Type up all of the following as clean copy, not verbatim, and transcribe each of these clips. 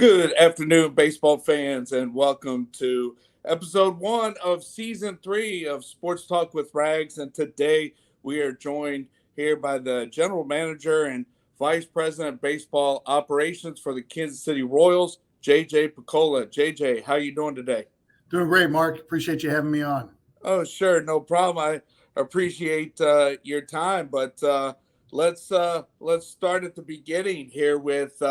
Good afternoon, baseball fans, and welcome to episode 1 of season 3 of Sports Talk with Rags. And today we are joined here by the general manager and vice president of baseball operations for the Kansas City Royals, JJ Picollo. JJ, how you doing today? Doing great, Mark. Appreciate you having me on. Oh, sure, no problem. I appreciate your time, but let's start at the beginning here with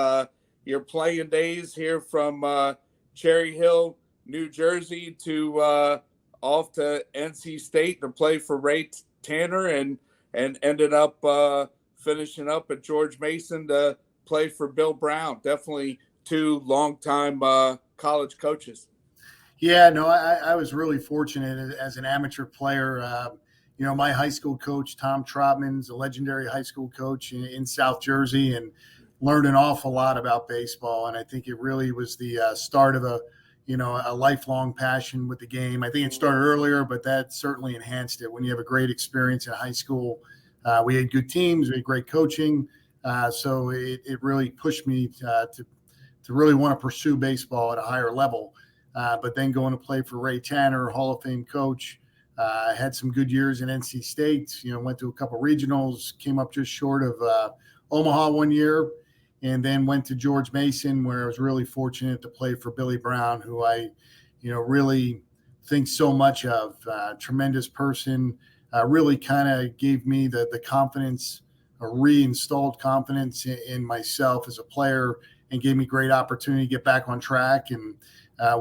your playing days here from Cherry Hill, New Jersey, to off to NC State to play for Ray Tanner, and ended up finishing up at George Mason to play for Bill Brown. Definitely two longtime college coaches. Yeah, no, I was really fortunate as an amateur player. My high school coach, Tom Trotman's a legendary high school coach in South Jersey, and learned an awful lot about baseball. And I think it really was the start of a lifelong passion with the game. I think it started earlier, but that certainly enhanced it. When you have a great experience in high school, we had good teams, we had great coaching. So it really pushed me to really want to pursue baseball at a higher level. But then going to play for Ray Tanner, Hall of Fame coach, had some good years in NC State, went to a couple regionals, came up just short of Omaha one year, and then went to George Mason, where I was really fortunate to play for Billy Brown, who I, really think so much of. Tremendous person, really kind of gave me the confidence, a reinstalled confidence in myself as a player, and gave me great opportunity to get back on track. And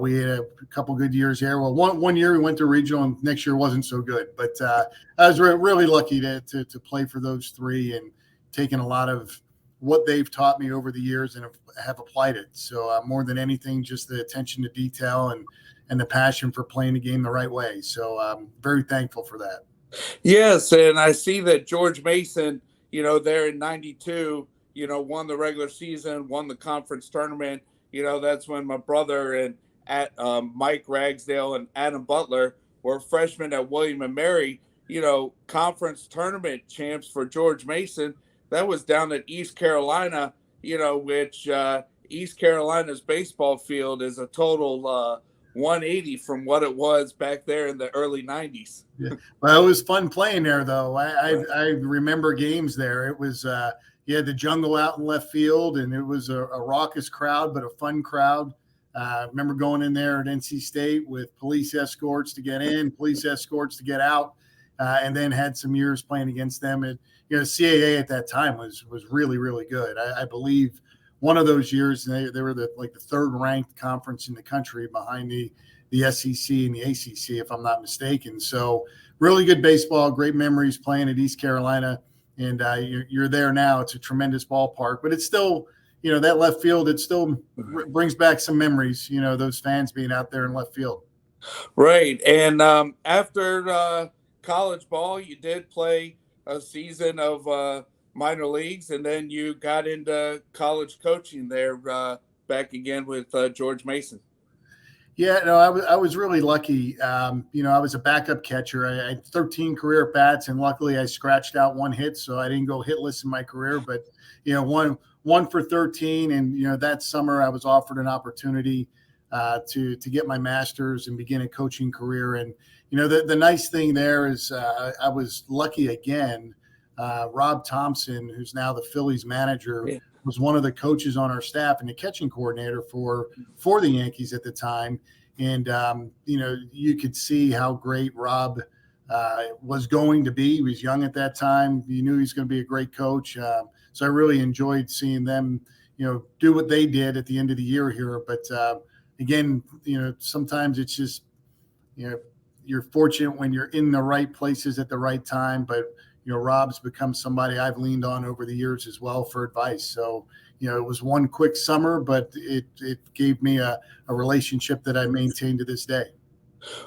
we had a couple good years there. Well, one year we went to regional, and next year wasn't so good. But I was really lucky to play for those three, and taken a lot of what they've taught me over the years and have applied it. So more than anything, just the attention to detail and the passion for playing the game the right way. So I'm very thankful for that. Yes, and I see that George Mason, there in '92, won the regular season, won the conference tournament. That's when my brother and Mike Ragsdale and Adam Butler were freshmen at William and Mary. Conference tournament champs for George Mason. That was down at East Carolina, which East Carolina's baseball field is a total 180 from what it was back there in the early 90s. Yeah. Well, it was fun playing there, though. I remember games there. It was you had the jungle out in left field, and it was a raucous crowd, but a fun crowd. I remember going in there at NC State with police escorts to get in, police escorts to get out, and then had some years playing against them. And CAA at that time was really, really good. I believe one of those years they were the third ranked conference in the country, behind the SEC and the ACC, if I'm not mistaken. So really good baseball, great memories playing at East Carolina. And you're there now. It's a tremendous ballpark, but it's still, that left field, it still brings back some memories, those fans being out there in left field. Right. And after college ball, you did play a season of minor leagues, and then you got into college coaching there back again with George Mason. Yeah, no, I was really lucky. I was a backup catcher. I had 13 career at bats, and luckily I scratched out one hit, so I didn't go hitless in my career. But one for 13, and that summer I was offered an opportunity to get my master's and begin a coaching career. And the nice thing there is I was lucky again. Rob Thompson, who's now the Phillies manager, was one of the coaches on our staff and the catching coordinator for the Yankees at the time. And, you could see how great Rob was going to be. He was young at that time. You knew he was going to be a great coach. So I really enjoyed seeing them, do what they did at the end of the year here. But again, sometimes it's just, you're fortunate when you're in the right places at the right time. But Rob's become somebody I've leaned on over the years as well for advice. So, it was one quick summer, but it gave me a relationship that I maintain to this day.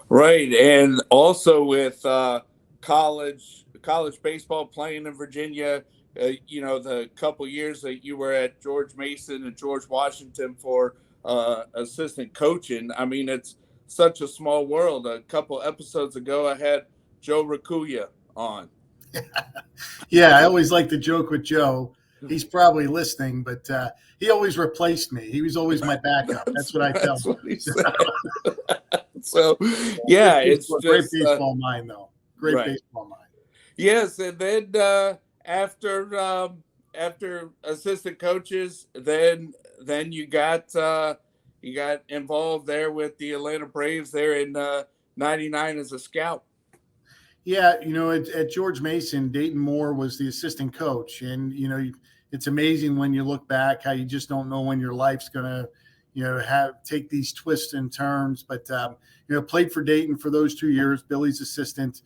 Right. And also with college baseball, playing in Virginia, the couple years that you were at George Mason and George Washington for assistant coaching. I mean, it's such a small world. A couple episodes ago, I had Joe Rakuya on. Yeah, I always like to joke with Joe. he's probably listening, but he always replaced me. He was always my backup. That's what I tell That's him. what he said. So, yeah, it's Great just baseball mind, though. Great right. baseball mind. Yes, and then after after assistant coaches, then you got involved there with the Atlanta Braves there in '99 as a scout. Yeah, at George Mason, Dayton Moore was the assistant coach, and it's amazing when you look back how you just don't know when your life's gonna, have take these twists and turns. But played for Dayton for those 2 years. Billy's assistant.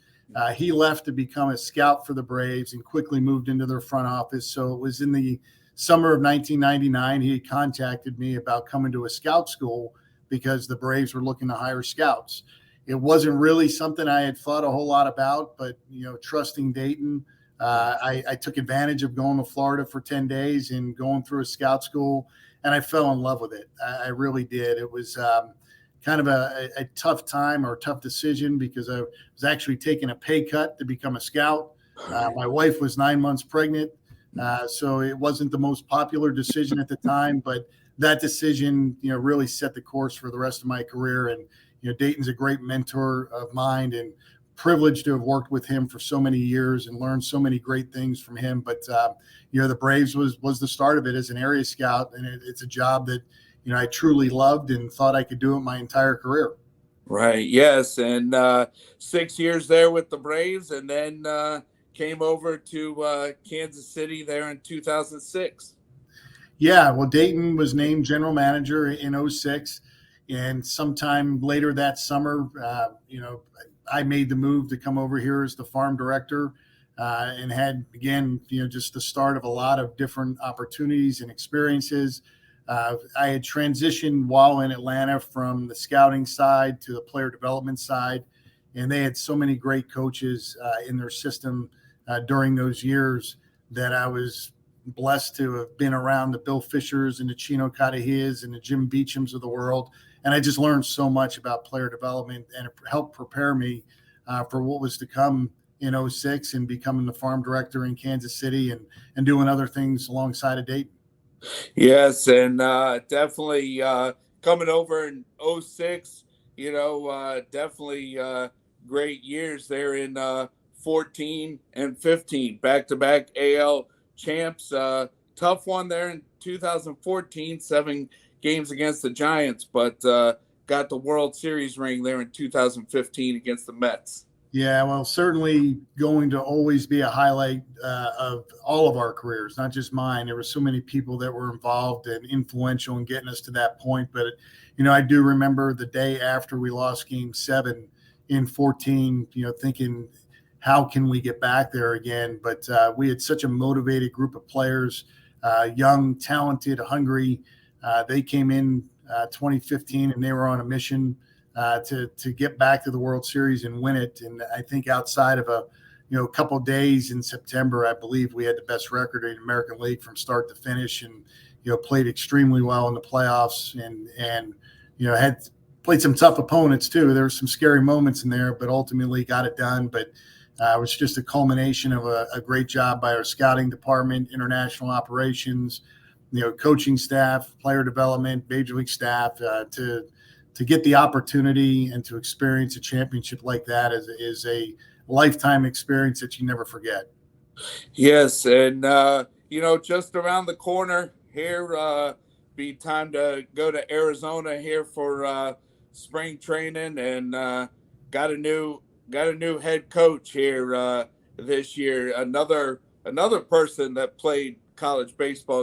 He left to become a scout for the Braves and quickly moved into their front office. So it was in the summer of 1999 he had contacted me about coming to a scout school because the Braves were looking to hire scouts. It wasn't really something I had thought a whole lot about, but trusting Dayton, I took advantage of going to Florida for 10 days and going through a scout school, and I fell in love with it. I really did. It was kind of a tough time or tough decision because I was actually taking a pay cut to become a scout. My wife was 9 months pregnant, so it wasn't the most popular decision at the time, but that decision, really set the course for the rest of my career. And Dayton's a great mentor of mine, and privileged to have worked with him for so many years and learned so many great things from him. But the Braves was the start of it as an area scout, and it's a job that I truly loved and thought I could do it my entire career. Right. Yes, and 6 years there with the Braves, and then came over to Kansas City there in 2006. Yeah, well, Dayton was named general manager in '06, and sometime later that summer, I made the move to come over here as the farm director, and had again, just the start of a lot of different opportunities and experiences. I had transitioned while in Atlanta from the scouting side to the player development side, and they had so many great coaches in their system during those years that I was blessed to have been around the Bill Fishers and the Chino Catahias and the Jim Beechams of the world. And I just learned so much about player development, and it helped prepare me for what was to come in '06 and becoming the farm director in Kansas City and doing other things alongside of Dayton. Yes, and definitely coming over in '06. Definitely great years there in 14 and 15, back to back AL champs. Tough one there in 2014, 7 games against the Giants, but got the World Series ring there in 2015 against the Mets. Yeah, well, certainly going to always be a highlight of all of our careers, not just mine. There were so many people that were involved and influential in getting us to that point. But, I do remember the day after we lost Game 7 in 14, thinking, how can we get back there again? But we had such a motivated group of players, young, talented, hungry. They came in 2015 and they were on a mission to get back to the World Series and win it. And I think outside of a couple of days in September, I believe we had the best record in the American League from start to finish, and played extremely well in the playoffs, and had played some tough opponents too. There were some scary moments in there, but ultimately got it done. But it was just a culmination of a great job by our scouting department, international operations, coaching staff, player development, major league staff to get the opportunity and to experience a championship like that is a lifetime experience that you never forget. Yes, and just around the corner here, be time to go to Arizona here for spring training, and got a new head coach here this year. Another person that played college baseball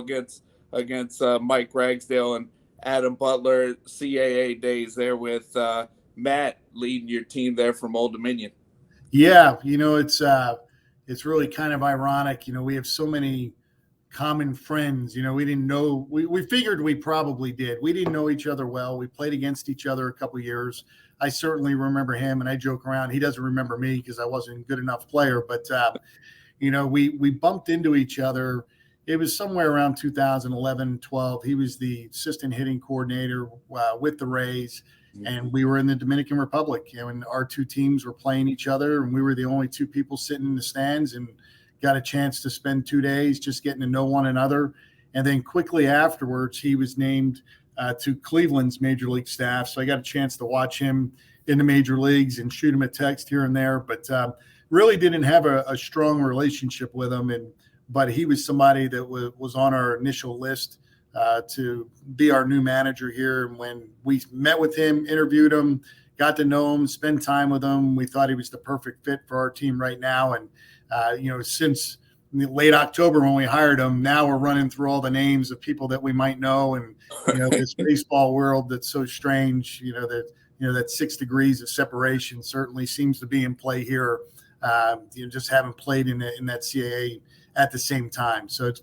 against Mike Ragsdale and Adam Butler, CAA days there with Matt leading your team there from Old Dominion. Yeah, it's really kind of ironic. We have so many common friends. We didn't know, we figured we probably did. We didn't know each other well. We played against each other a couple of years. I certainly remember him, and I joke around. He doesn't remember me because I wasn't a good enough player. But we bumped into each other. It was somewhere around 2011, 12. He was the assistant hitting coordinator with the Rays, and we were in the Dominican Republic. And our two teams were playing each other, and we were the only two people sitting in the stands, and got a chance to spend 2 days just getting to know one another. And then quickly afterwards, he was named to Cleveland's major league staff. So I got a chance to watch him in the major leagues and shoot him a text here and there, but really didn't have a strong relationship with him. But he was somebody that was on our initial list to be our new manager here. And when we met with him, interviewed him, got to know him, spend time with him, we thought he was the perfect fit for our team right now. And, since late October when we hired him, now we're running through all the names of people that we might know. And, this baseball world that's so strange, that 6 degrees of separation certainly seems to be in play here. Just haven't played in that CAA at the same time. So it's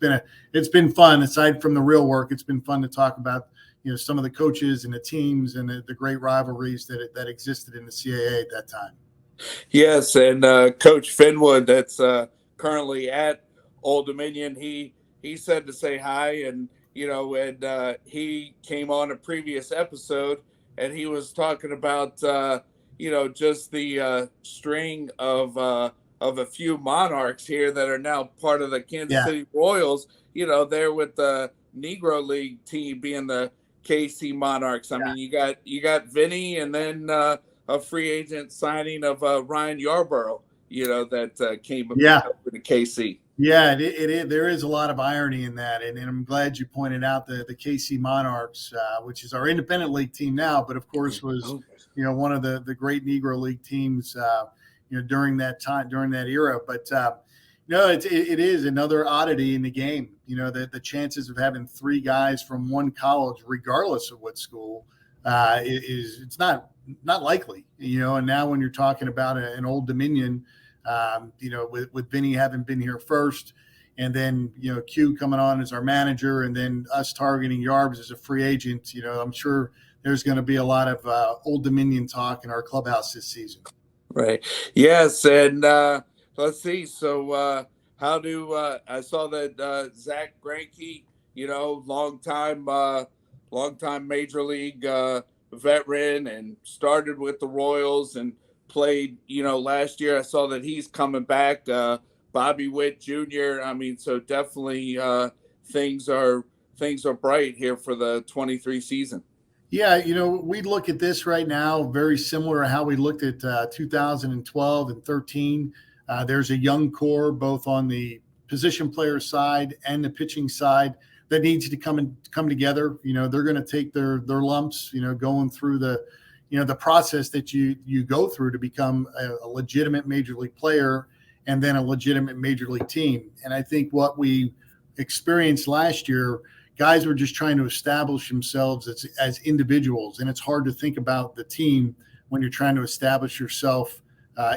been fun. Aside from the real work, it's been fun to talk about, some of the coaches and the teams and the great rivalries that existed in the CAA at that time. Yes, and Coach Finwood, that's currently at Old Dominion, he said to say hi, and he came on a previous episode, and he was talking about just the string of a few Monarchs here that are now part of the Kansas City Royals. They're with the Negro League team being the KC Monarchs. I mean, you got Vinny, and then a free agent signing of Ryan Yarborough, that came over to KC. Yeah, there is a lot of irony in that, and I'm glad you pointed out the KC Monarchs, which is our independent league team now, but of course was one of the great Negro League teams during that time, during that era. But it is another oddity in the game. The chances of having 3 guys from one college, regardless of what school, it's not likely. And now when you're talking about an Old Dominion. With Vinny having been here first, and then Q coming on as our manager, and then us targeting Yarbs as a free agent. I'm sure there's going to be a lot of Old Dominion talk in our clubhouse this season. Right. Yes, and let's see. So how do I saw that Zach Greinke, longtime major league veteran, and started with the Royals and played, last year. I saw that he's coming back. Bobby Witt Jr. I mean, so definitely things are bright here for the 23 season. Yeah, we look at this right now very similar to how we looked at 2012 and 13. There's a young core both on the position player side and the pitching side that needs to come together. They're going to take their lumps, going through the process that you go through to become a legitimate major league player and then a legitimate major league team. And I think what we experienced last year, guys were just trying to establish themselves as individuals. And it's hard to think about the team when you're trying to establish yourself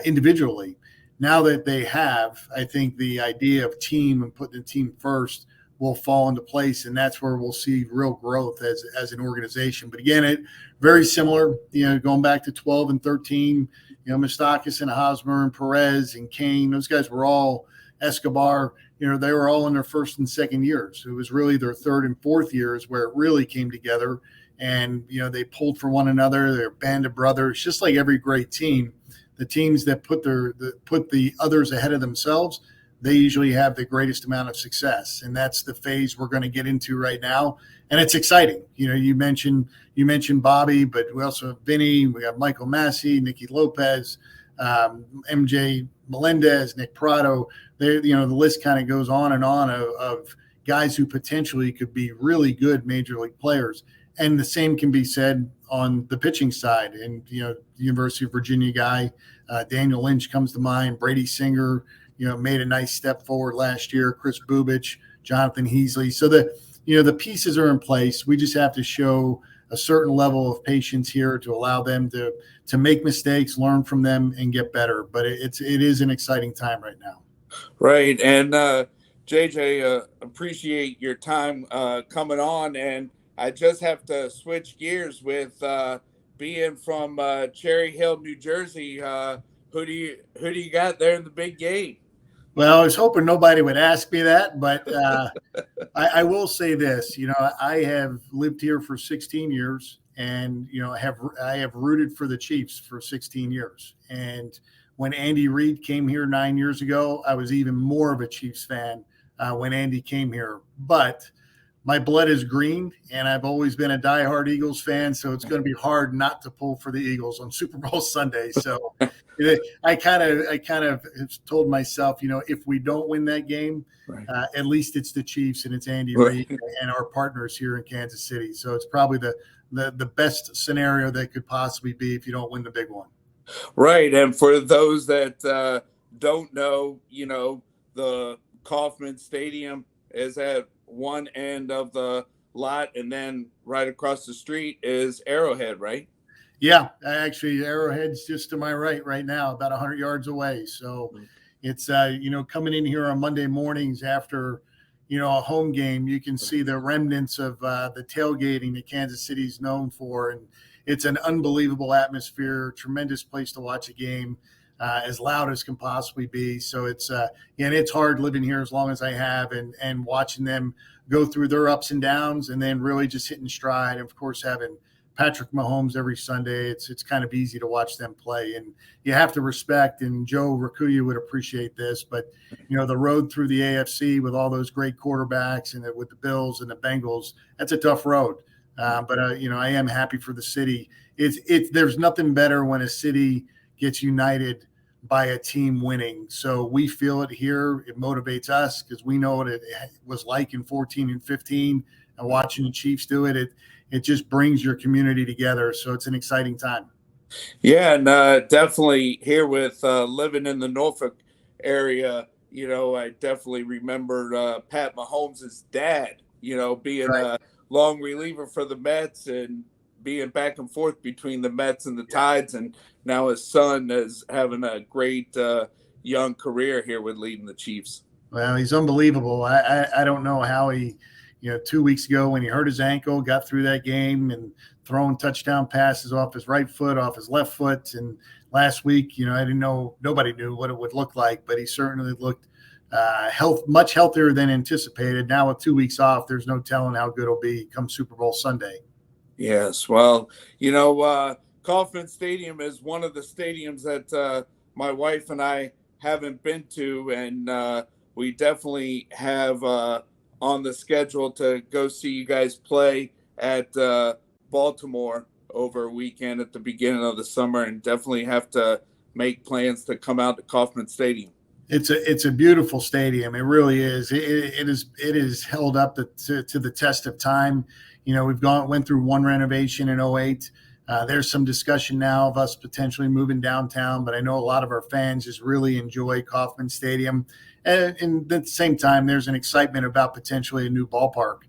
individually. Now that they have, I think the idea of team and putting the team first will fall into place, and that's where we'll see real growth as an organization. But again, it very similar, going back to 12 and 13, Moustakis and Hosmer and Perez and Kane, those guys were all Escobar, they were all in their first and second years. It was really their third and fourth years where it really came together, and they pulled for one another. They're a band of brothers, just like every great team. The teams that put the others ahead of themselves, they usually have the greatest amount of success. And that's the phase we're going to get into right now. And it's exciting. You mentioned Bobby, but we also have Vinny, we have Michael Massey, Nicky Lopez, MJ Melendez, Nick Prado. The list kind of goes on and on of guys who potentially could be really good major league players. And the same can be said on the pitching side. And, the University of Virginia guy, Daniel Lynch comes to mind, Brady Singer, made a nice step forward last year. Chris Bubich, Jonathan Heasley. So the pieces are in place. We just have to show a certain level of patience here to allow them to make mistakes, learn from them, and get better. But it is an exciting time right now. Right. And JJ, appreciate your time coming on. And I just have to switch gears with being from Cherry Hill, New Jersey. Who do you got there in the big game? Well, I was hoping nobody would ask me that, but I will say this. I have lived here for 16 years, and I have rooted for the Chiefs for 16 years. And when Andy Reid came here 9 years ago, I was even more of a Chiefs fan when Andy came here. But my blood is green, and I've always been a diehard Eagles fan, so it's going to be hard not to pull for the Eagles on Super Bowl Sunday. So I kind of told myself, if we don't win that game, Right. At least it's the Chiefs and it's Andy Right. Reid and our partners here in Kansas City. So it's probably the best scenario that could possibly be if you don't win the big one. Right. And for those that don't know, the Kauffman Stadium is at one end of the lot, and then right across the street is Arrowhead, right? Yeah, actually, Arrowhead's just to my right now, about 100 yards away. So it's, coming in here on Monday mornings after, a home game, you can see the remnants of the tailgating that Kansas City is known for. And it's an unbelievable atmosphere, tremendous place to watch a game, as loud as can possibly be. So it's, and it's hard living here as long as I have and watching them go through their ups and downs and then really just hitting stride. And of course, having Patrick Mahomes every Sunday, it's kind of easy to watch them play. And you have to respect, and Joe Rakuya would appreciate this, but, the road through the AFC with all those great quarterbacks and with the Bills and the Bengals, that's a tough road. But I am happy for the city. There's nothing better when a city gets united by a team winning. So we feel it here. It motivates us because we know what it was like in 14 and 15 and watching the Chiefs do it. It just brings your community together. So it's an exciting time. Yeah, and definitely here with living in the Norfolk area, I definitely remember Pat Mahomes' dad, being Right. a long reliever for the Mets and being back and forth between the Mets and the Tides. And now his son is having a great young career here with leading the Chiefs. Well, he's unbelievable. I don't know how he, 2 weeks ago when he hurt his ankle, got through that game and throwing touchdown passes off his right foot, off his left foot. And last week, I didn't know, nobody knew what it would look like, but he certainly looked much healthier than anticipated. Now with 2 weeks off, there's no telling how good it'll be come Super Bowl Sunday. Yes. Well, Kauffman Stadium is one of the stadiums that my wife and I haven't been to, and we definitely have on the schedule to go see you guys play at Baltimore over a weekend at the beginning of the summer, and definitely have to make plans to come out to Kauffman Stadium. It's a beautiful stadium. It really is. It is held up to the test of time. We've went through one renovation in 2008. There's some discussion now of us potentially moving downtown, but I know a lot of our fans just really enjoy Kauffman Stadium. And at the same time, there's an excitement about potentially a new ballpark.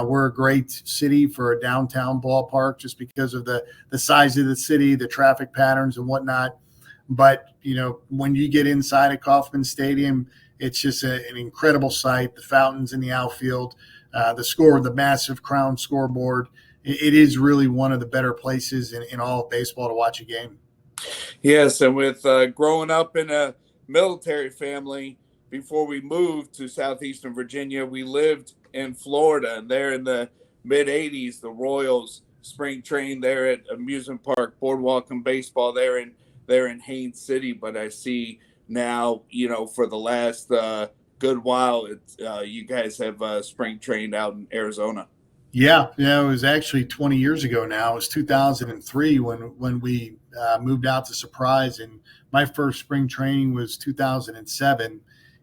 We're a great city for a downtown ballpark just because of the size of the city, the traffic patterns and whatnot. But, when you get inside of Kauffman Stadium, it's just an incredible sight. The fountains in the outfield, the massive crown scoreboard. It is really one of the better places in all of baseball to watch a game. Yes, and with growing up in a military family, before we moved to southeastern Virginia, we lived in Florida, and there in the mid 80s, the Royals spring trained there at Amusement Park Boardwalk and baseball there in Haines City. But I see now, for the last good while, you guys have spring trained out in Arizona. Yeah, it was actually 20 years ago now. It was 2003 when we moved out to Surprise, and my first spring training was 2007.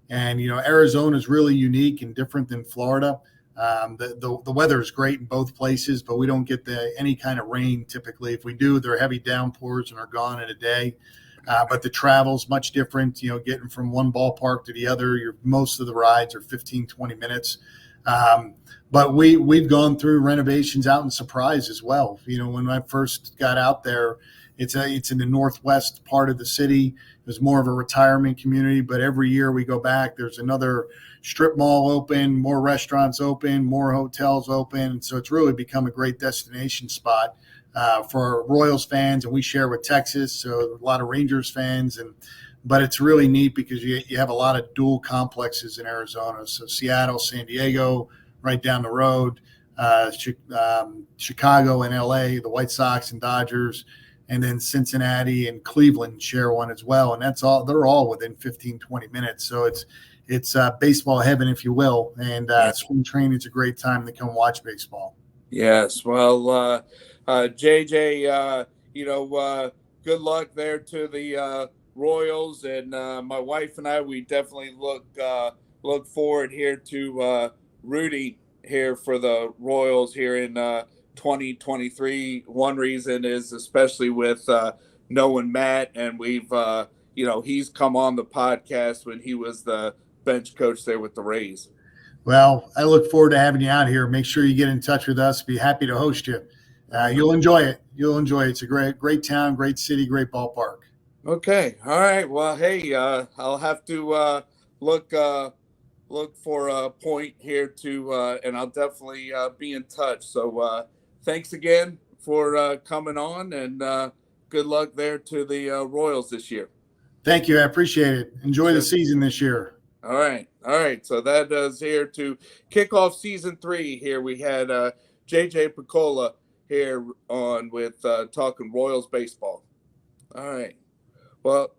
And Arizona is really unique and different than Florida. The weather is great in both places, but we don't get any kind of rain typically. If we do, they're heavy downpours and are gone in a day. But the travel's much different. Getting from one ballpark to the other, most of the rides are 15, 20 minutes. But we've gone through renovations out in Surprise as well. When I first got out there, it's in the northwest part of the city. It was more of a retirement community, but every year we go back, there's another strip mall open, more restaurants open, more hotels open. So it's really become a great destination spot for Royals fans, and we share with Texas, so a lot of Rangers fans. But it's really neat because you have a lot of dual complexes in Arizona. So Seattle, San Diego, right down the road, Chicago and LA, the White Sox and Dodgers. and then Cincinnati and Cleveland share one as well. And that's all, they're all within 15, 20 minutes. So it's baseball heaven, if you will. And spring training is a great time to come watch baseball. Yes. Well, JJ, good luck there to the Royals, and my wife and I, we definitely look forward here to rooting here for the Royals here in 2023. One reason is especially with knowing Matt, and we've he's come on the podcast when he was the bench coach there with the Rays. Well, I look forward to having you out here. Make sure you get in touch with us. Be happy to host you. You'll enjoy it. You'll enjoy it. It's a great town, great city, great ballpark. Okay. All right. Well, hey, I'll have to look for a point here and I'll definitely be in touch. So thanks again for coming on, and good luck there to the Royals this year. Thank you. I appreciate it. Enjoy the season this year. All right. So that does here to kick off season 3. Here we had JJ Picollo here on with talking Royals baseball. All right. Well,